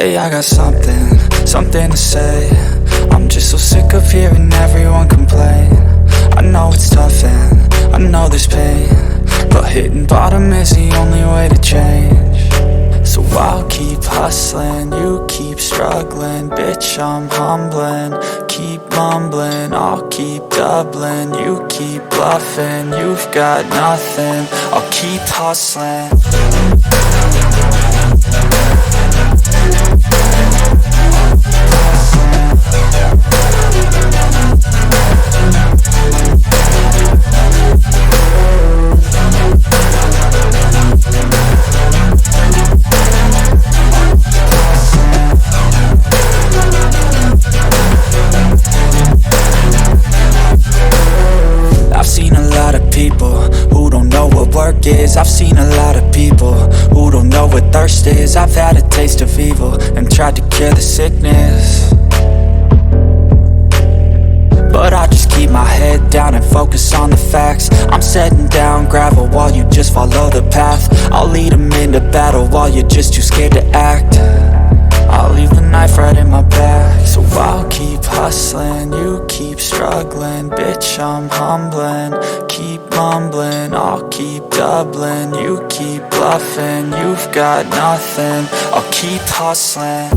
Hey, I got something to say. I'm just so sick of hearing everyone complain. I know it's tough and I know there's pain, but hitting bottom is the only way to change. So I'll keep hustling, you keep struggling. Bitch, I'm humbling, keep mumbling. I'll keep doubling, you keep bluffing. You've got nothing, I'll keep hustling. I've seen a lot of people who don't know what work is. I've seen a lot of people who don't know what thirst is. I've had a taste of evil and tried to cure the sickness, but I just keep my head down and focus on the facts. I'm setting down gravel while you just follow the path. I'll lead them into battle while you're just too scared to act. I'll leave the knife right in my back. So I'll keep hustling, you keep struggling. Bitch, I'm humbling, keep mumbling. I'll keep doubling, you keep bluffing. You've got nothing, I'll keep hustling.